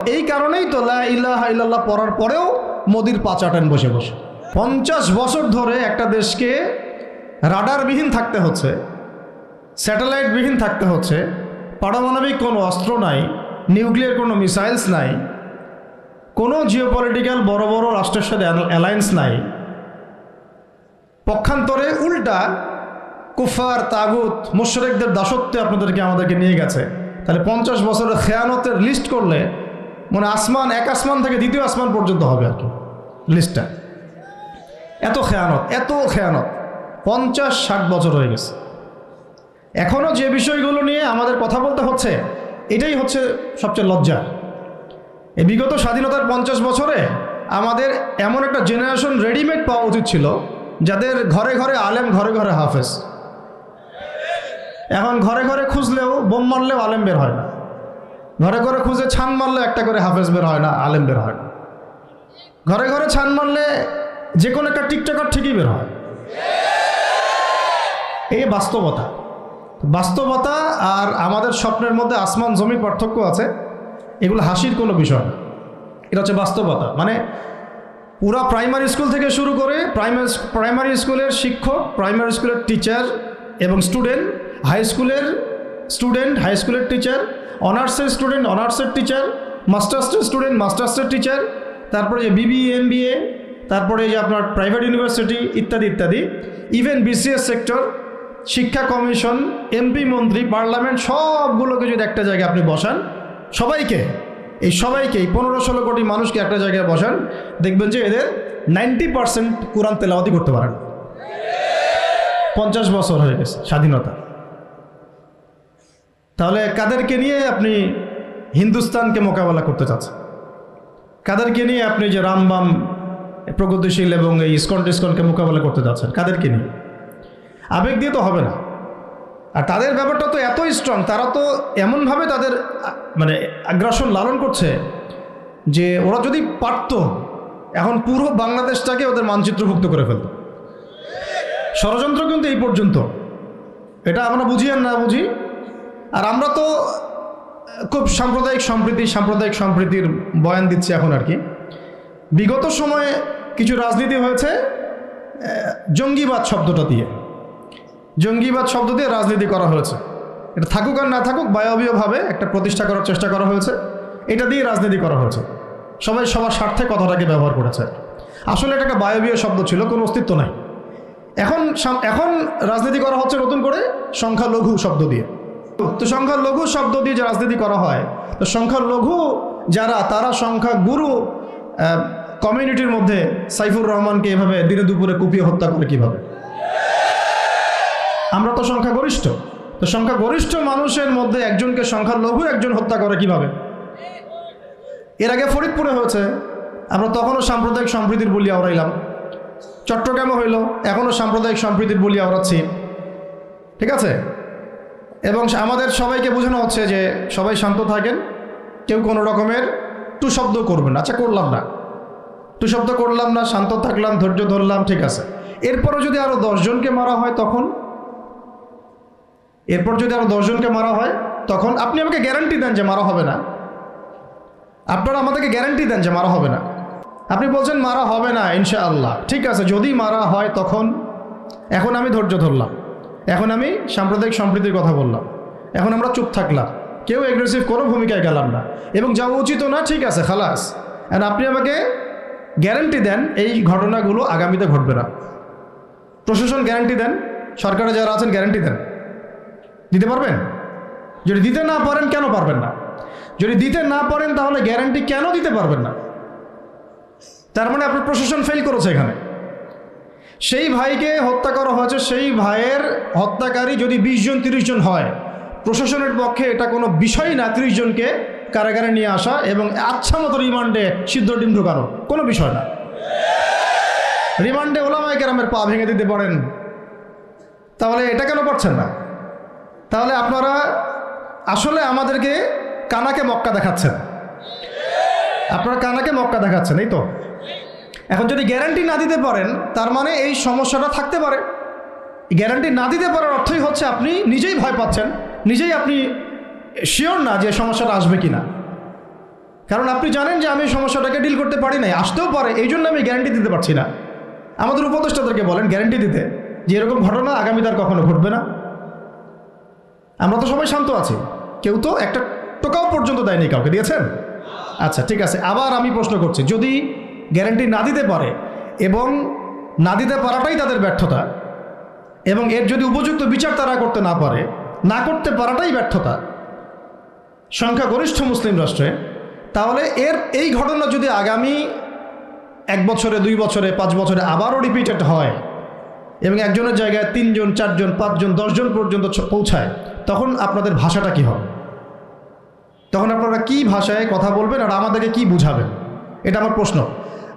এই কারণেই তো লা ইলাহা ইল্লাল্লাহ পড়ার পরেও মোদির পা চাটান বসে বসে। 50 বছর ধরে একটা দেশকে রাডারবিহীন থাকতে হচ্ছে, স্যাটেলাইটবিহীন থাকতে হচ্ছে, পারমাণবিক কোনো অস্ত্র নাই, নিউক্লিয়ার কোনো মিসাইলস নাই, কোনো জিওপলিটিক্যাল বড় বড় রাষ্ট্রের সাথে অ্যালায়েন্স নাই। পক্ষান্তরে উল্টা কুফার, তাগুত, মুশরিকদের দাসত্বে আমাদেরকে নিয়ে গেছে। তাহলে 50 বছরের খেয়ানতের লিস্ট করলে মানে এক আসমান থেকে দ্বিতীয় আসমান পর্যন্ত হবে আর কি লিস্টটা। এত খেয়ানত 50-60 বছর হয়ে গেছে। এখনও যে বিষয়গুলো নিয়ে আমাদের কথা বলতে হচ্ছে, এটাই হচ্ছে সবচেয়ে লজ্জা। এই বিগত স্বাধীনতার 50 বছরে আমাদের এমন একটা জেনারেশন রেডিমেড পাওয়া উচিত ছিল, যাদের ঘরে ঘরে আলেম, ঘরে ঘরে হাফেজ। এখন ঘরে ঘরে খুঁজলেও, বোম মারলেও আলেম বের হয় না, ঘরে ঘরে খুঁজে ছান মারলে একটা করে হাফেজ বের হয় না, আলেম বের হয় না। ঘরে ঘরে ছান মারলে যে কোনো একটা টিকটকার ঠিকই বের হয়। এই বাস্তবতা আর আমাদের স্বপ্নের মধ্যে আসমান জমি পার্থক্য আছে। এগুলো হাসির কোনো বিষয় না, এটা হচ্ছে বাস্তবতা। মানে পুরা প্রাইমারি স্কুল থেকে শুরু করে প্রাইমারি স্কুলের শিক্ষক, প্রাইমারি স্কুলের টিচার এবং স্টুডেন্ট, হাই স্কুলের টিচার, অনার্সের স্টুডেন্ট, অনার্সের টিচার, মাস্টার্সের স্টুডেন্ট, মাস্টার্সের টিচার, তারপরে যে বিবিএ, এমবিএ, তারপরে যে আপনার প্রাইভেট ইউনিভার্সিটি ইত্যাদি ইত্যাদি, ইভেন বিসিএস সেক্টর, শিক্ষা কমিশন, এমপি, মন্ত্রী, পার্লামেন্ট, সবগুলোকে যদি একটা জায়গায় আপনি বসান, সবাইকে এই 15-16 কোটি মানুষকে একটা জায়গায় বসান, দেখবেন যে এদের 90% কোরআন তেলাওয়াতি করতে পারেন। 50 বছর হয়ে গেছে স্বাধীনতা। তাহলে কাদেরকে নিয়ে আপনি হিন্দুস্তানকে মোকাবেলা করতে চাচ্ছেন? কাদেরকে নিয়ে আপনি যে রামবাম, প্রগতিশীল এবং এই ইসকনকে মোকাবেলা করতে যাচ্ছেন? কাদেরকে নিয়ে? আবেগ দিয়ে তো হবে না। আর তাদের ব্যাপারটা তো এতই স্ট্রং, তারা তো এমনভাবে তাদের মানে আগ্রাসন লালন করছে যে ওরা যদি পারত এখন পুরো বাংলাদেশটাকে ওদের মানচিত্রভুক্ত করে ফেলত। ষড়যন্ত্র কিন্তু এই পর্যন্ত, এটা আমরা বুঝি আর না বুঝি। আর আমরা তো খুব সাম্প্রদায়িক সম্প্রীতির বয়ান দিচ্ছি এখন আর কি। বিগত সময়ে কিছু রাজনীতি হয়েছে জঙ্গিবাদ শব্দ দিয়ে রাজনীতি করা হয়েছে। এটা থাকুক আর না থাকুক, বায়বীয়ভাবে একটা প্রতিষ্ঠা করার চেষ্টা করা হয়েছে, এটা দিয়ে রাজনীতি করা হয়েছে। সবাই সবার স্বার্থে কথাটাকে ব্যবহার করেছে। আসলে এটা একটা বায়বীয় শব্দ ছিল, কোনো অস্তিত্ব নাই। এখন রাজনীতি করা হচ্ছে নতুন করে সংখ্যালঘু শব্দ দিয়ে। তো সংখ্যালঘু শব্দ দিয়ে যে রাজনীতি করা হয়, তো সংখ্যালঘু যারা, তারা সংখ্যাগুরু কমিউনিটির মধ্যে সাইফুর রহমানকে এভাবে দিনে দুপুরে কুপিয়ে হত্যা করে কিভাবে? আমরা তো সংখ্যাগরিষ্ঠ, তো সংখ্যাগরিষ্ঠ মানুষের মধ্যে একজনকে সংখ্যালঘু একজন হত্যা করে কিভাবে? এর আগে ফরিদপুরে হয়েছে, আমরা তখনও সাম্প্রদায়িক সম্প্রীতির বলি আওড়াইলাম। চট্টগ্রামে হইল, এখনও সাম্প্রদায়িক সম্প্রীতির বলি আওড়াচ্ছি, ঠিক আছে? এবং আমাদের সবাইকে বোঝানো হচ্ছে যে সবাই শান্ত থাকেন, কেউ কোনো রকমের টু শব্দ করবেন। আচ্ছা, করলাম না, শান্ত থাকলাম, ধৈর্য ধরলাম, ঠিক আছে। এরপরও যদি আরও 10 জনকে মারা হয় তখন আপনি আমাকে গ্যারান্টি দেন যে মারা হবে না। আপনারা আমাদেরকে গ্যারান্টি দেন যে মারা হবে না। আপনি বলছেন মারা হবে না ইনশাআল্লাহ, ঠিক আছে। যদি মারা হয় তখন? এখন আমি ধৈর্য ধরলাম, এখন আমি সাম্প্রদায়িক সম্প্রীতির কথা বললাম, এখন আমরা চুপ থাকলাম, কেউ এগ্রেসিভ কোনো ভূমিকায় গেলাম না, এবং যাওয়া উচিত না, ঠিক আছে, খালাস। আর আপনি আমাকে গ্যারান্টি দেন এই ঘটনাগুলো আগামীতে ঘটবে না। প্রশাসন গ্যারান্টি দেন, সরকারে যারা আছেন গ্যারান্টি দেন, দিতে পারবেন? যদি দিতে না পারেন, কেন পারবেন না? যদি দিতে না পারেন, তাহলে গ্যারান্টি কেন দিতে পারবেন না? তার মানে আপনার প্রশাসন ফেল করেছে এখানে। সেই ভাইকে হত্যা করা হয়েছে, সেই ভাইয়ের হত্যাকারী যদি 20 জন 30 জন হয়, প্রশাসনের পক্ষে এটা কোনো বিষয় না 30 জনকে কারাগারে নিয়ে আসা এবং আচ্ছা মতো রিমান্ডে সিদ্ধ ডিম ঢোকানো, কোনো বিষয় না। রিমান্ডে ওলামায়ে কেরামের পা ভেঙে দিতে পারেন, তাহলে এটা কেন পারছেন না? তাহলে আপনারা আসলে আমাদেরকে কানাকে মক্কা দেখাচ্ছেন, এই তো। এখন যদি গ্যারান্টি না দিতে পারেন, তার মানে এই সমস্যাটা থাকতে পারে। গ্যারান্টি না দিতে পারার অর্থই হচ্ছে আপনি নিজেই ভয় পাচ্ছেন, নিজেই আপনি শিওর না যে সমস্যাটা আসবে কিনা। কারণ আপনি জানেন যে আমি সমস্যাটাকে ডিল করতে পারি নাই, আসতেও পারে, এই জন্য আমি গ্যারান্টি দিতে পারছি না। আমাদের উপদেষ্টাদেরকে বলেন গ্যারান্টি দিতে যে এরকম ঘটনা আগামী তার কখনো ঘটবে না। আমরা তো সবাই শান্ত আছি, কেউ তো একটা টোকাও পর্যন্ত দেয়নি, কাউকে দিয়েছেন? আচ্ছা ঠিক আছে, আবার আমি প্রশ্ন করছি, যদি গ্যারান্টি না দিতে পারে এবং না দিতে পারাটাই তাদের ব্যর্থতা, এবং এর যদি উপযুক্ত বিচার তারা করতে না পারে, না করতে পারাটাই ব্যর্থতা সংখ্যাগরিষ্ঠ মুসলিম রাষ্ট্রে, তাহলে এই ঘটনা যদি আগামী 1 বছরে, 2 বছরে, 5 বছরে আবারও রিপিটেড হয় এবং একজনের জায়গায় 3 জন, 4 জন, 5 জন, 10 জন পর্যন্ত পৌঁছায়, তখন আপনাদের ভাষাটা কি হবে? তখন আপনারা কি ভাষায় কথা বলবেন আর আমাদেরকে কি বুঝাবেন? এটা আমার প্রশ্ন।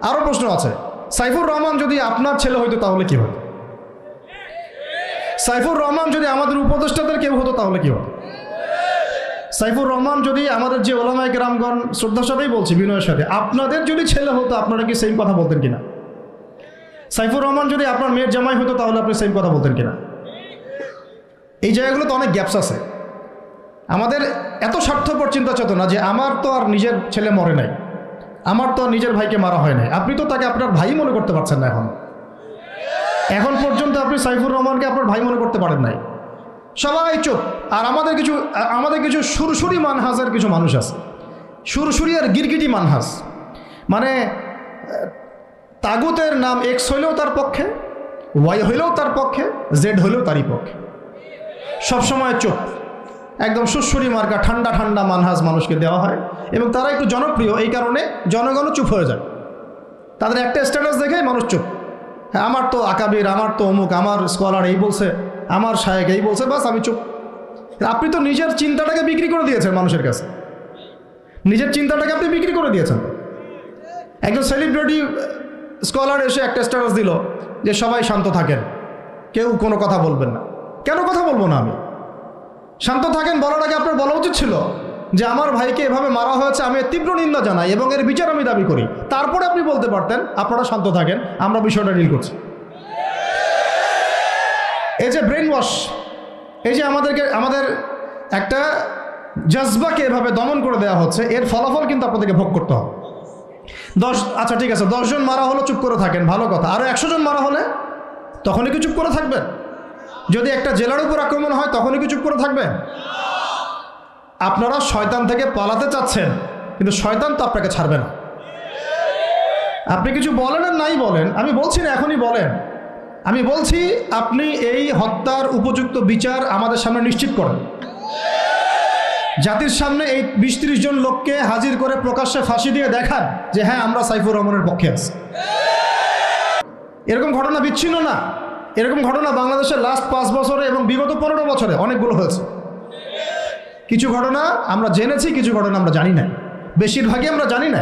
আরও প্রশ্ন আছে, সাইফুর রহমান যদি আপনার ছেলে হইতো তাহলে কি হতো? সাইফুর রহমান যদি আমাদের উপদেষ্টাদের কেউ হতো তাহলে কি হতো? সাইফুর রহমান যদি আমাদের যে ওলামায়ে কেরামগণ, শ্রদ্ধার সাথেই বলছি, বিনয়ের সাথে, আপনাদের যদি ছেলে হতো আপনারা কি সেম কথা বলতেন কিনা? সাইফুর রহমান যদি আপনার মেয়ের জামাই হতো তাহলে আপনি সেম কথা বলতেন কিনা? এই জায়গাগুলো তো অনেক গ্যাপস আছে। আমাদের এত স্বার্থপর চিন্তা চেতনা যে আমার তো আর নিজের ছেলে মরে নাই, আমার তো আর নিজের ভাইকে মারা হয় নাই, আপনি তো তাকে আপনার ভাই মনে করতে পারছেন না। এখন পর্যন্ত আপনি সাইফুর রহমানকে আপনার ভাই মনে করতে পারেন নাই। সবাই চুপ। আর আমাদের কিছু সুরসুরি মানহাজের কিছু মানুষ আছে, সুরসুরি আর গিরগিটি মানহাজ, মানে তাগুতের নাম এক্স হইলেও তার পক্ষে, ওয়াই হইলেও তার পক্ষে, জেড হইলেও তারই পক্ষে, সবসময় চুপ। একদম সুরসুরি মার্কা ঠান্ডা ঠান্ডা মানহাজ মানুষকে দেওয়া হয় এবং তারা একটু জনপ্রিয়, এই কারণে জনগণও চুপ হয়ে যায়। তাদের একটা স্ট্যাটাস দেখে মানুষ চুপ। হ্যাঁ, আমার তো আকাবির, আমার তো অমুক, আমার স্কলার এই বলছে, আমার শায়েক এই বলছে, বাস আমি চুপ। আপনি তো নিজের চিন্তাটাকে বিক্রি করে দিয়েছেন মানুষের কাছে, নিজের চিন্তাটাকে আপনি বিক্রি করে দিয়েছেন। একজন সেলিব্রিটি স্কলার এসে একটা স্ট্যাটাস দিল যে সবাই শান্ত থাকেন, কেউ কোনো কথা বলবেন না। কেন কথা বলবো না আমি? শান্ত থাকেন বলার আগে আপনার বলা উচিত ছিল যে আমার ভাইকে এভাবে মারা হয়েছে, আমি তীব্র নিন্দা জানাই এবং এর বিচার আমি দাবি করি। তারপরে আপনি বলতে পারতেন আপনারা শান্ত থাকেন, আমরা বিষয়টা ডিল করছি। এই যে ব্রেন ওয়াশ, এই যে আমাদের একটা জজবাকে এভাবে দমন করে দেওয়া হচ্ছে, এর ফলাফল কিন্তু আপনাদেরকে ভোগ করতে হবে। আচ্ছা ঠিক আছে, 10 জন মারা হলো চুপ করে থাকেন, ভালো কথা। আরও 100 জন মারা হলে তখনই কি চুপ করে থাকবেন? যদি একটা জেলার উপর আক্রমণ হয় তখনই কি চুপ করে থাকবেন? আপনারা শয়তান থেকে পালাতে চাচ্ছেন, কিন্তু শয়তান তো আপনাকে ছাড়বে না। আপনি কিছু বলেন আর নাই বলেন, আমি বলছি না এখনই বলেন, আমি বলছি আপনি এই হত্যার উপযুক্ত বিচার আমাদের সামনে নিশ্চিত করেন। জাতির সামনে এই 20-30 জন লোককে হাজির করে প্রকাশ্যে ফাঁসি দিয়ে দেখান যে হ্যাঁ আমরা সাইফুর রহমানের পক্ষে আছি। এরকম ঘটনা বিচ্ছিন্ন না, এরকম ঘটনা বাংলাদেশের লাস্ট 5 বছরে এবং বিগত 15 বছরে অনেকগুলো হয়েছে। কিছু ঘটনা আমরা জেনেছি, কিছু ঘটনা আমরা জানি না, বেশিরভাগই আমরা জানি না।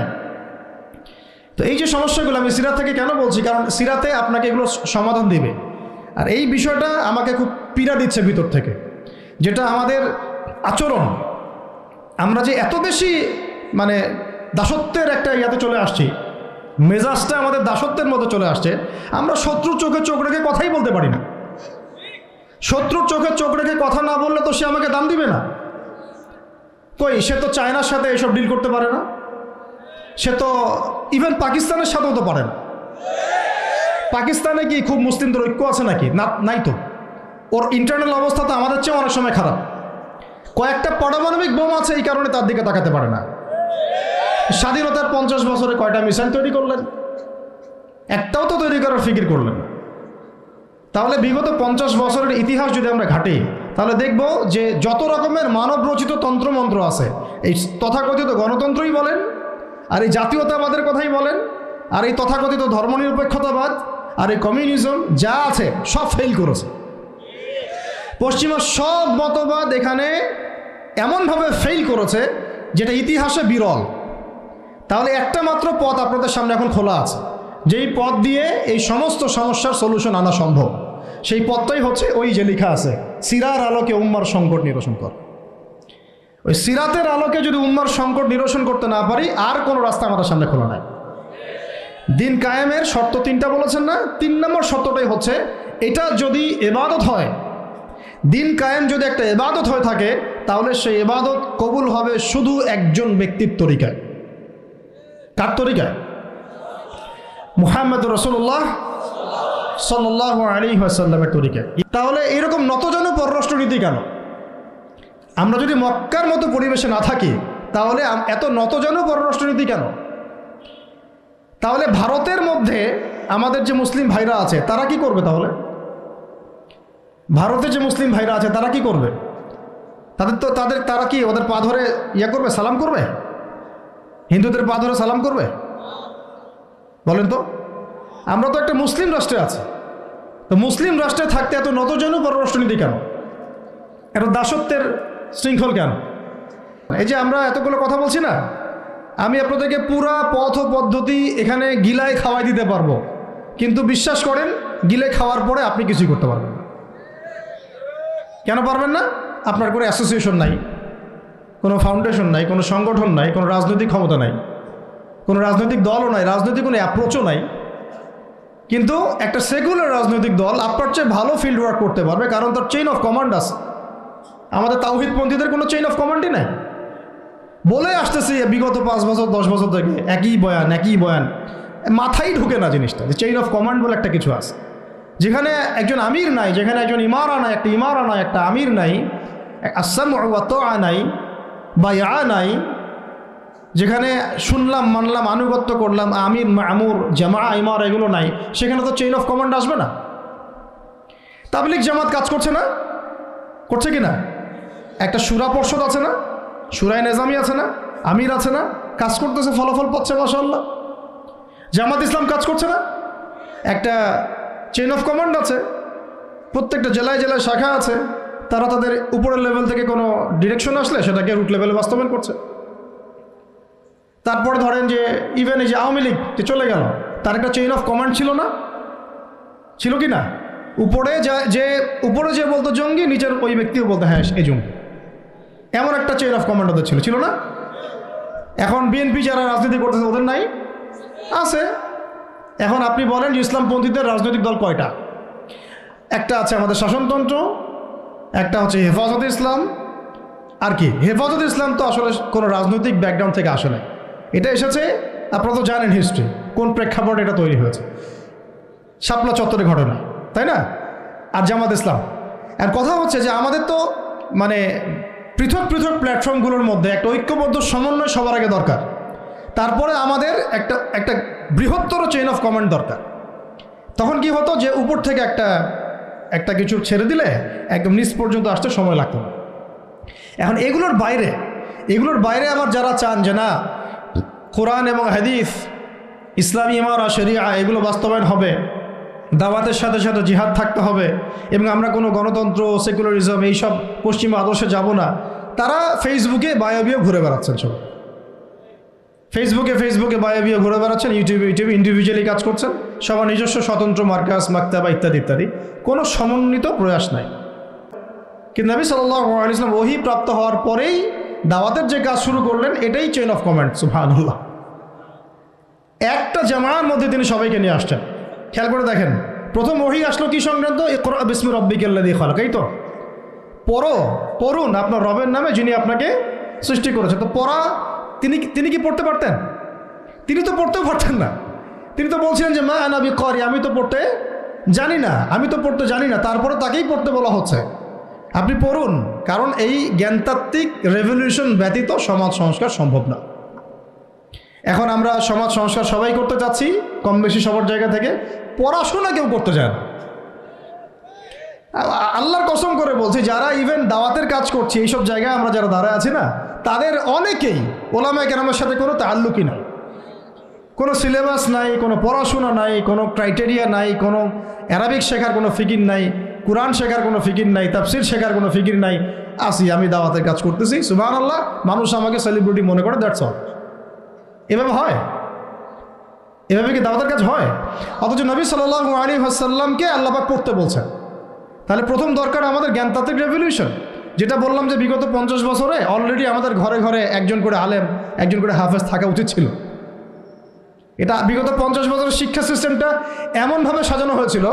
তো এই যে সমস্যাগুলো আমি সিরাত থেকে কেন বলছি, কারণ সিরাতে আপনাকে এগুলো সমাধান দিবে। আর এই বিষয়টা আমাকে খুব পীড়া দিচ্ছে ভিতর থেকে, যেটা আমাদের আচরণ, আমরা যে এত বেশি মানে দাসত্বের একটা ইয়াতে চলে আসছি, মেজাজটা আমাদের দাসত্বের মতো চলে আসছে। আমরা শত্রুর চোখে চোখ রেখে কথাই বলতে পারি না। শত্রুর চোখে চোখ রেখে কথা না বললে তো সে আমাকে দাম দিবে না। কই, সে তো চায়নার সাথে এসব ডিল করতে পারে না, সে তো ইভেন পাকিস্তানের সাথেও তো পারে না। পাকিস্তানে কি খুব মুসলিমদের ঐক্য আছে নাকি? না, নাই তো। ওর ইন্টারনাল অবস্থা তো আমাদের চেয়ে অনেক সময় খারাপ। কয়েকটা পারমাণবিক বোম আছে, এই কারণে তার দিকে তাকাতে পারে না। স্বাধীনতার 50 বছরে কয়টা মিসাইল তৈরি করলেন? একটাও তো তৈরি করার ফিকির করলেন। তাহলে বিগত 50 বছরের ইতিহাস যদি আমরা ঘাঁটি, তাহলে দেখব যে যত রকমের মানব রচিত তন্ত্রমন্ত্র আছে, এই তথাকথিত গণতন্ত্রই বলেন, আর এই জাতীয়তাবাদের কথাই বলেন, আর এই তথাকথিত ধর্মনিরপেক্ষতাবাদ, আর এই কমিউনিজম যা আছে সব ফেল করেছে। পশ্চিমা সব মতবাদ এখানে এমনভাবে ফেল করেছে যেটা ইতিহাসে বিরল। তাহলে একটা মাত্র পথ আপনাদের সামনে এখন খোলা আছে, যেই পথ দিয়ে এই সমস্ত সমস্যার সলিউশন আনা সম্ভব। সেই পথটাই হচ্ছে ওই যে লেখা আছে, সিরার আলোকে উম্মার সংকট নিরসন কর। ওই সিরাতের আলোকে যদি উম্মার সংকট নিরসন করতে না পারি, আর কোনো রাস্তা আমাদের সামনে খোলা নাই। দিন কায়েমের শর্ত 3টা বলেছেন না? 3 নম্বর শর্তটাই হচ্ছে এটা যদি ইবাদত হয়, দিন কায়েম যদি একটা ইবাদত হয়ে থাকে, তাহলে সেই ইবাদত কবুল হবে শুধু একজন ব্যক্তির তরিকায়। কার তরিকায়? মুহাম্মদ রাসূলুল্লাহ সাল্লাল্লাহু আলাইহি ওয়াসাল্লামের তরিকায়। তাহলে এরকম নতজন পররাষ্ট্রনীতি কেন? আমরা যদি মক্কার মতো পরিবেশে না থাকি তাহলে এত নতজন পররাষ্ট্রনীতি কেন? তাহলে ভারতের মধ্যে আমাদের যে মুসলিম ভাইরা আছে তারা কি করবে? তাহলে ভারতে যে মুসলিম ভাইরা আছে তারা কি করবে? তারা কি ওদের পা ধরে করবে, সালাম করবে? হিন্দুদের পা ধরে সালাম করবে? বলেন তো। আমরা তো একটা মুসলিম রাষ্ট্রে আছি, তো মুসলিম রাষ্ট্রে থাকতে এত নতজন পররাষ্ট্রনীতি কেন? এত দাসত্বের শৃঙ্খল কেন? এই যে আমরা এতগুলো কথা বলছি না, আমি আপনাদেরকে পুরা পথ পদ্ধতি এখানে গিলায় খাওয়াই দিতে পারবো, কিন্তু বিশ্বাস করেন গিলে খাওয়ার পরে আপনি কিছুই করতে পারবেন না। কেন পারবেন না? আপনার কোনো অ্যাসোসিয়েশন নাই, কোনো ফাউন্ডেশন নাই, কোনো সংগঠন নাই, কোনো রাজনৈতিক ক্ষমতা নাই, কোনো রাজনৈতিক দলও নাই, রাজনৈতিক কোনো অ্যাপ্রোচও নাই। কিন্তু একটা সেকুলার রাজনৈতিক দল আপনার চেয়ে ভালো ফিল্ড ওয়ার্ক করতে পারবে, কারণ তার চেইন অফ কমান্ড আছে। আমাদের তাওহীদপন্থীদের কোনো চেইন অফ কমান্ডই নাই। বলে আসতেছি বিগত 5 বছর 10 বছর থেকে একই বয়ান, মাথায় ঢুকে না জিনিসটা যে চেইন অফ কমান্ড বলে একটা কিছু আছে, যেখানে একজন আমির নাই, যেখানে একজন ইমারা নাই, একটা আমির নাই, আসসামউ ওয়া তাআ নাই, বায়আ নাই, যেখানে শুনলাম মানলাম আনুগত্য করলাম, আমির মামুর জামা ইমারা এগুলো নাই, সেখানে তো চেইন অফ কমান্ড আসবে না। তাবলীগ জামাত কাজ করছে না? করছে কি না? একটা শুরা পর্ষদ আছে না, শুরায়ে নিজামি আছে না, আমির আছে না, কাজ করতেছে, ফলাফল পাচ্ছে মাশাআল্লাহ। জামাত ইসলাম কাজ করছে না? একটা চেইন অফ কমান্ড আছে, প্রত্যেকটা জেলায় জেলায় শাখা আছে, তারা তাদের উপরের লেভেল থেকে কোনো ডিরেকশন আসলে সেটাকে রুট লেভেলে বাস্তবায়ন করছে। তারপরে ধরেন যে ইভেন এই যে আওয়ামী লীগ যে চলে গেল, তার একটা চেইন অফ কমান্ড ছিল না? ছিল কি না? উপরে যে বলতো জঙ্গি, নিচের ওই ব্যক্তিও বলতো হ্যাঁ এই জঙ্গি, এমন একটা চেইন অফ কমান্ড ওদের ছিল না? এখন বিএনপি যারা রাজনীতি করতেছে ওদের নাই? আছে। এখন আপনি বলেন যে ইসলামপন্থীদের রাজনৈতিক দল কয়টা? একটা আছে আমাদের শাসনতন্ত্র, একটা হচ্ছে হেফাজতে ইসলাম, আর কি হেফাজতে ইসলাম তো আসলে কোনো রাজনৈতিক ব্যাকগ্রাউন্ড থেকে আসে না, এটা এসেছে আপনারা তো জানেন হিস্ট্রি, কোন প্রেক্ষাপটে এটা তৈরি হয়েছে, শাপলা চত্বরে ঘটনা, তাই না? আর জামাত ইসলাম। আর কথা হচ্ছে যে আমাদের তো মানে পৃথক পৃথক প্ল্যাটফর্মগুলোর মধ্যে একটা ঐক্যবদ্ধ সমন্বয় সবার আগে দরকার, তারপরে আমাদের একটা বৃহত্তর চেইন অফ কমান্ড দরকার। তখন কি হতো যে উপর থেকে একটা কিছু ছেড়ে দিলে একদম নিচ পর্যন্ত আসতে সময় লাগতো না। এখন এগুলোর বাইরে আবার যারা চান যে না কোরআন এবং হাদিস, ইসলামী ইমারা, শরিয়া এগুলো বাস্তবায়ন হবে, দাওয়াতের সাথে সাথে জিহাদ থাকতে হবে, এবং আমরা কোনো গণতন্ত্র সেকুলারিজম এইসব পশ্চিমা আদর্শে যাব না, তারা ফেসবুকে বায়োবিও ঘুরে বেড়াচ্ছেন। সব ফেসবুকে বায়োবিও ঘুরে বেড়াচ্ছেন, ইউটিউবে ইন্ডিভিজুয়ালি কাজ করছেন, সবার নিজস্ব স্বতন্ত্র মার্কাস, মাকতাবা ইত্যাদি, কোনো সমন্বিত প্রয়াস নাই। কিন্তু নবী সাল্লাল্লাহু আলাইহি ওয়াসাল্লাম ওহী প্রাপ্ত হওয়ার পরেই দাওয়াতের যে কাজ শুরু করলেন, এটাই চেইন অফ কমান্ড। সুবহানাল্লাহ। একটা জামার মধ্যে তিনি সবাইকে নিয়ে আসছেন। খেয়াল করে দেখেন, প্রথম ওহী আসলো কি সংক্রান্ত? ইকরা বিসমি রাব্বিকাল্লাযী খালাক। এই তো পড়ুন আপনার রবের নামে যিনি আপনাকে সৃষ্টি করেছে। তো পড়া তিনি কি পড়তে পারতেন? তিনি তো পড়তেও পারতেন না। তিনি তো বলছিলেন যে মা আনা বিকারি, আমি তো পড়তে জানি না, তারপরে তাকেই পড়তে বলা হচ্ছে। আপনি পড়ুন, কারণ এই জ্ঞানতাত্ত্বিক রেভলিউশন ব্যতীত সমাজ সংস্কার সম্ভব না। এখন আমরা সমাজ সংস্কার সবাই করতে চাচ্ছি, কম বেশি সবার জায়গা থেকে, পড়াশোনা কেউ করতে চায় না। আল্লাহর কসম করে বলছি, যারা ইভেন দাওয়াতের কাজ করছে এইসব জায়গায় আমরা যারা দাঁড়ায় আছি না, তাদের অনেকেই ওলামায়ে কেরামের সাথে কোনো তাআল্লুকই নাই, কোনো সিলেবাস নাই, কোনো পড়াশোনা নাই, কোনো ক্রাইটেরিয়া নাই, কোনো অ্যারাবিক শেখার কোনো ফিকির নাই, কুরআন শেখার কোনো ফিকির নাই, তাফসির শেখার কোনো ফিকির নাই। আমি দাওয়াতের কাজ করতেছি, সুবহানাল্লাহ, মানুষ আমাকে সেলিব্রিটি মনে করে, দ্যাটস অল। এভাবে হয়? এভাবে কি দাওয়াতের কাজ হয়? অথচ নবী সাল্লাল্লাহু আলাইহি ওয়াসাল্লামকে আল্লাহ পাক পড়তে বলছেন। তাহলে প্রথম দরকার আমাদের জ্ঞানতাত্ত্বিক রেভলিউশন, যেটা বললাম যে বিগত 50 বছরে অলরেডি আমাদের ঘরে ঘরে একজন করে আলেম, একজন করে হাফেজ থাকা উচিত ছিল। এটা বিগত 50 বছরের শিক্ষা সিস্টেমটা এমনভাবে সাজানো হয়েছিল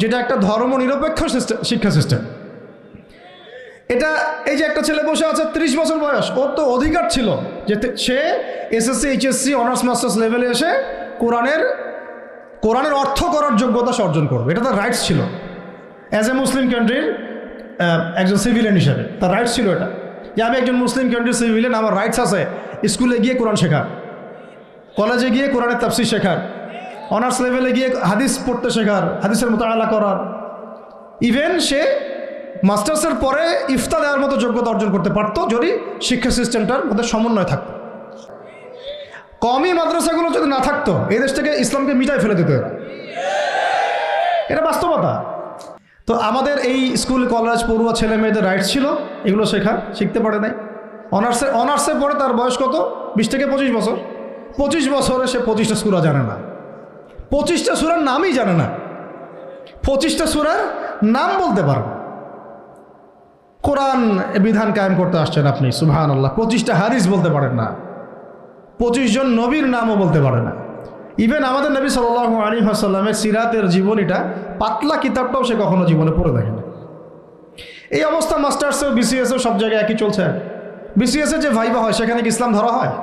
যেটা একটা ধর্ম নিরপেক্ষ শিক্ষা সিস্টেম। এটা এই যে একটা ছেলে বসে আছে 30 বছর বয়স, ওর তো অধিকার ছিল যে সে এসএসসি এইচএসসি অনার্স মাস্টার্স লেভেলে এসে কোরআনের অর্থ করার যোগ্যতা সে অর্জন করবে। এটা তার রাইটস ছিল অ্যাজ এ মুসলিম কান্ট্রির একজন সিভিলিয়ান হিসাবে। তার রাইটস ছিল এটা, যে আমি একজন মুসলিম কান্ট্রির সিভিলিয়ান, আমার রাইটস আছে স্কুলে গিয়ে কোরআন শেখার, কলেজে গিয়ে কোরআনের তাফসীর শেখার, অনার্স লেভেলে গিয়ে হাদিস পড়তে শেখার, হাদিসের মুতাআলা করার। ইভেন সে মাস্টার্সের পরে ইফতা দেওয়ার মতো যোগ্যতা অর্জন করতে পারতো যদি শিক্ষা সিস্টেমটার মধ্যে সমন্বয় থাকতো। কওমি মাদ্রাসাগুলো যদি না থাকতো এই দেশ থেকে ইসলামকে মিটাই ফেলে দিত এরা। এটা বাস্তবতা। তো আমাদের এই স্কুল কলেজ পড়ুয়া ছেলে মেয়েদের রাইটস ছিল এগুলো শিখতে পারে নাই। অনার্সে পরে তার বয়স কত? 20 থেকে 25 বছর। 25 বছরে সে 25টা সূরা জানে না, 25টা সূরার নামই জানে না, 25টা সূরার নাম বলতে পারবে। কোরআন বিধান কায়েম করতে আসছেন আপনি, সুবহানাল্লাহ, 25টা হাদিস বলতে পারেন না, 25 জন নবীর নামও বলতে পারে না। ইভেন আমাদের নবী সাল্লাল্লাহু আলাইহি ওয়াসাল্লামের সিরাতের জীবনীটা পাতলা কিতাবটাও সে কখনো জীবনে পড়ে দেখে না। এই অবস্থা মাস্টার্সেও বিসিএসেও সব জায়গায় একই চলছে। বিসিএসের যে ভাইবা হয় সেখানে কি ইসলাম ধরা হয়?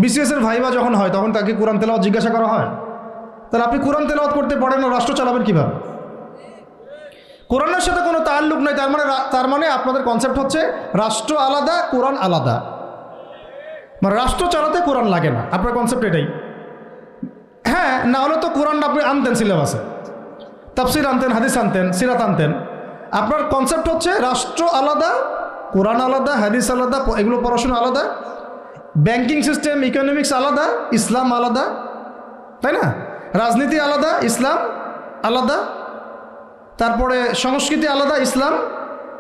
বিসিএসের ভাইবা যখন হয় তখন তাকে কোরআন তেলাওয়াত জিজ্ঞাসা করা হয়? তাহলে আপনি কোরআন তেলাওয়াত করতে পারেন না, রাষ্ট্র চালাবেন কীভাবে? কোরআনের সাথে কোনো তাল্লুক নাই। তার মানে আপনাদের কনসেপ্ট হচ্ছে রাষ্ট্র আলাদা, কোরআন আলাদা, মানে রাষ্ট্র চালাতে কোরআন লাগে না। আপনার কনসেপ্ট এটাই। হ্যাঁ, না হলে তো কোরআনটা আপনি আনতেন সিলেবাসে, তাফসীর আনতেন, হাদিস আনতেন, সিরাত আনতেন। আপনার কনসেপ্ট হচ্ছে রাষ্ট্র আলাদা, কোরআন আলাদা, হাদিস আলাদা, এগুলো পড়াশোনা আলাদা, ব্যাংকিং সিস্টেম, ইকোনমিক্স আলাদা, ইসলাম আলাদা, তাই না? রাজনীতি আলাদা, ইসলাম আলাদা, তারপরে সংস্কৃতি আলাদা, ইসলাম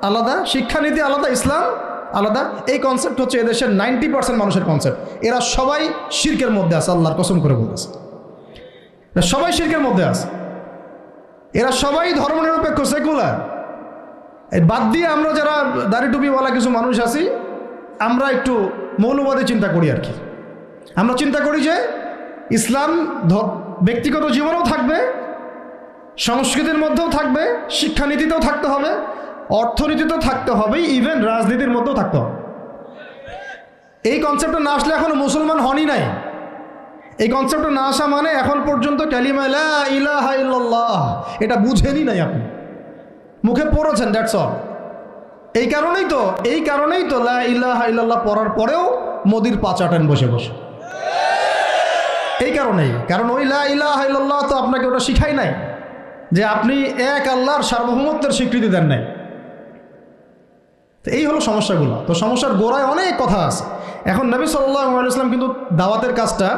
আলাদা, শিক্ষানীতি আলাদা, ইসলাম আলাদা। এই কনসেপ্ট হচ্ছে এদেশের 90% মানুষের কনসেপ্ট। এরা সবাই শিরকের মধ্যে আছে, আল্লাহর কসম করে বলতেছে, সবাই শিরকের মধ্যে আছে। এরা সবাই ধর্মনিরপেক্ষ, সেকুলার। বাদ দিয়ে আমরা যারা দাড়ি টুপিওয়ালা কিছু মানুষ আছি, আমরা একটু মৌলবাদী চিন্তা করি আর কি। আমরা চিন্তা করি যে ইসলাম ব্যক্তিগত জীবনেও থাকবে, সংস্কৃতির মধ্যেও থাকবে, শিক্ষানীতিতেও থাকতে হবে, অর্থনীতিতেও থাকতে হবে, ইভেন রাজনীতির মধ্যেও থাকতে হবে। এই কনসেপ্টটা না আসলে এখনো মুসলমান হনই নাই। এই কনসেপ্টটা না আসা মানে এখন পর্যন্ত কালিমা লা ইলাহা ইল্লাল্লাহ এটা বুঝেনই নাই আপনি, মুখে পড়েছেন, দ্যাটস অল। এই কারণেই তো লা ইলাহা ইল্লাল্লাহ পড়ার পরেও মোদির পা চাটেন বসে বসে। এই কারণেই, কারণ ওই লা ইলাহা ইল্লাল্লাহ তো আপনাকে ওটা শিখাই নাই যে আপনি এক আল্লাহর সার্বভৌমত্বের স্বীকৃতি দেন নাই। তো এই হলো সমস্যাগুলো। তো সমস্যার গোড়ায় অনেক কথা আছে। এখন নবী সাল্লাল্লাহু আলাইহি ওয়াসাল্লাম কিন্তু দাওয়াতের কাজটা,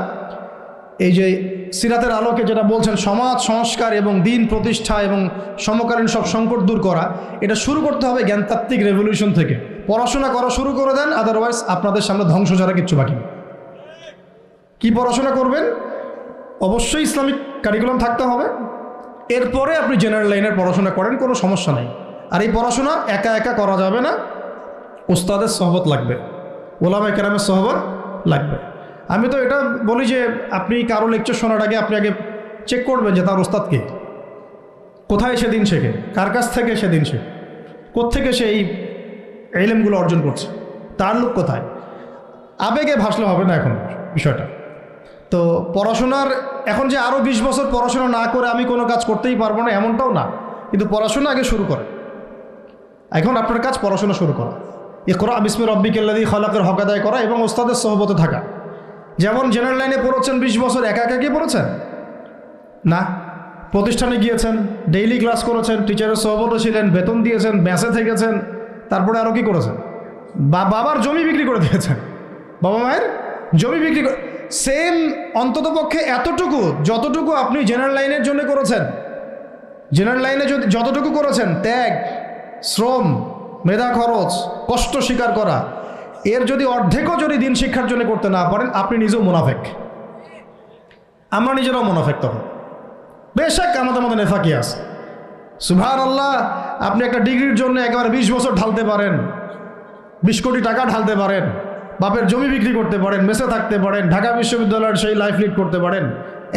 এই যে সিরাতের আলোকে যেটা বলছেন সমাজ সংস্কার এবং দিন প্রতিষ্ঠা এবং সমকালীন সব সংকট দূর করা, এটা শুরু করতে হবে জ্ঞানতাত্ত্বিক রেভলিউশন থেকে। পড়াশোনা করা শুরু করে দেন, আদারওয়াইজ আপনাদের সামনে ধ্বংস ছাড়া কিচ্ছু বাকি নেই। কি পড়াশোনা করবেন? অবশ্যই ইসলামিক কারিকুলাম থাকতে হবে। এরপরে আপনি জেনারেল লাইনের পড়াশোনা করেন, কোনো সমস্যা নেই। আর এই পড়াশোনা একা একা করা যাবে না, ওস্তাদের সহবত লাগবে, ওলামায়ে কেরামের সহবত লাগবে। আমি তো এটা বলি যে আপনি কারো লেকচার শোনার আগে আপনি আগে চেক করবেন যে তার ওস্তাদ কে, কোথায় সেদিন শেখে, কার কাছ থেকে সেদিন শেখে, কোত্থেকে সে এই ইলমগুলো অর্জন করছে, তার লোক কোথায়। আবেগে ভাসলে হবে না এখন বিষয়টা। তো পড়াশোনার এখন যে আরও 20 বছর পড়াশোনা না করে আমি কোনো কাজ করতেই পারবো না এমনটাও না, কিন্তু পড়াশোনা আগে শুরু করে। এখন আপনার কাজ পড়াশোনা শুরু করা, ইকরা বিসমি রাব্বিকাল্লাযী খালাকের হক আদায় করা এবং ওস্তাদের সহবতে থাকা। যেমন জেনারেল লাইনে পড়েছেন 20 বছর, একা একা কি পড়েছেন? না, প্রতিষ্ঠানে গিয়েছেন, ডেইলি ক্লাস করেছেন, টিচারের সহবতে ছিলেন, বেতন দিয়েছেন, ব্যাসে থেকেছেন, তারপরে আরও কি করেছেন? বাবার জমি বিক্রি করে দিয়েছেন, বাবা মায়ের জমি বিক্রি করে। সেম অন্ততপক্ষে এতটুকু যতটুকু আপনি জেনারেল লাইনের জন্য করেছেন, জেনারেল লাইনে যতটুকু করেছেন, ত্যাগ, শ্রম, মেধা খরচ, কষ্ট স্বীকার করা, এর যদি অর্ধেকও যদি দিন শিক্ষার জন্য করতে না পারেন, আপনি নিজেও মুনাফেক। আমরা নিজেরাও মুনাফেক তখন। বেশক আমাদের মধ্যে নেফাকি আছে, সুবহানাল্লাহ। আপনি একটা ডিগ্রির জন্য একেবারে 20 বছর ঢালতে পারেন, 20 কোটি টাকা ঢালতে পারেন, বাপের জমি বিক্রি করতে পারেন, মেসে থাকতে পারেন, ঢাকা বিশ্ববিদ্যালয়ের সেই লাইফ লিড করতে পারেন,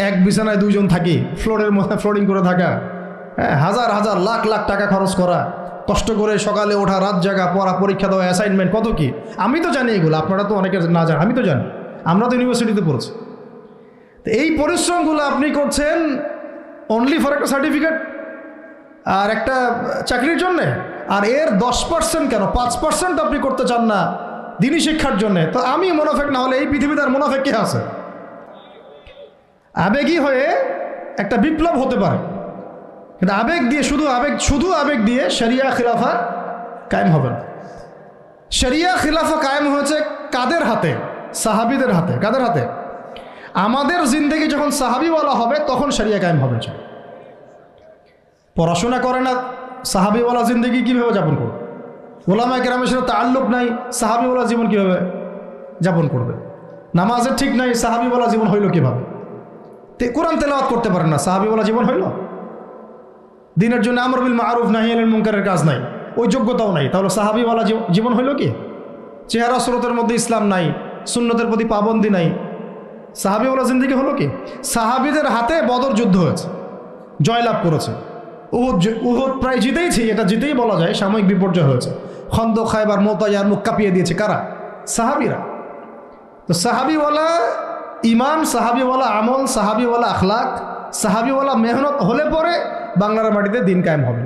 এক বিছানায় 2 জন থাকি, ফ্লোরের মধ্যে ফ্লোরিং করে থাকা, হ্যাঁ, হাজার হাজার লাখ লাখ টাকা খরচ করা, কষ্ট করে সকালে ওঠা, রাত জাগা, পড়া, পরীক্ষা দেওয়া, অ্যাসাইনমেন্ট, কত কি। আমি তো জানি এগুলো, আপনারা তো অনেকে না জানেন, আমি তো জানি, আমরা তো ইউনিভার্সিটিতে পড়েছি। তো এই পরিশ্রমগুলো আপনি করছেন অনলি ফর একটা সার্টিফিকেট আর একটা চাকরির জন্যে, আর এর 10% কেন 5% আপনি করতে চান না দিনী শিক্ষার জন্যে। তো আমি মুনাফিক না হলে এই পৃথিবীতে আর মুনাফিক কে আছে? আবেগী হয়ে একটা বিপ্লব হতে পারে, কিন্তু আবেগ দিয়ে শুধু আবেগ দিয়ে শরিয়া খিলাফা কায়েম হবে না। শরিয়া খিলাফা কায়েম হয়েছে কাদের হাতে? সাহাবীদের হাতে। কাদের হাতে? আমাদের জিন্দেগি যখন সাহাবিওয়ালা হবে তখন শরিয়া কায়েম হবে। পড়াশোনা করে না, সাহাবিওয়ালা জিন্দেগি কীভাবে যাপন করবে? ওলামায়ে কেরামের সাথে তাআল্লুক নাই, সাহাবিওয়ালা জীবন কীভাবে যাপন করবে? নামাজের ঠিক নাই, সাহাবিওয়ালা জীবন হইল কীভাবে? কোরআন তেলাওয়াত করতে পারেন না, সাহাবিওয়ালা জীবন হইল? দিনের জন্য আমর বিল মারুফ নাহি আনিল মুনকারের কাজ নাই, ওই যোগ্যতাও নাই, তাহলে সাহাবিওয়ালা জীবন হইল কি? চেহারা স্রোতের মধ্যে ইসলাম নাই, সুন্নতের প্রতি পাবন্দি নাই, সাহাবিওয়ালা জিন্দেগি হলো কি? সাহাবিদের হাতে বদর যুদ্ধ হয়েছে, জয়লাভ করেছে। উহুদ প্রায় জিতেইছি, এটা জিতেই বলা যায়, সাময়িক বিপর্যয় হয়েছে। খন্দক, খায়বার, মুতায়ার মুখ কাঁপিয়ে দিয়েছে কারা? সাহাবিরা। তো সাহাবিওয়ালা ইমান, সাহাবিওয়ালা আমল, সাহাবিওয়ালা আখলাক, সাহাবিওয়ালা মেহনত হলে পরে বাংলার মাটিতে দিন কায়েম হবে।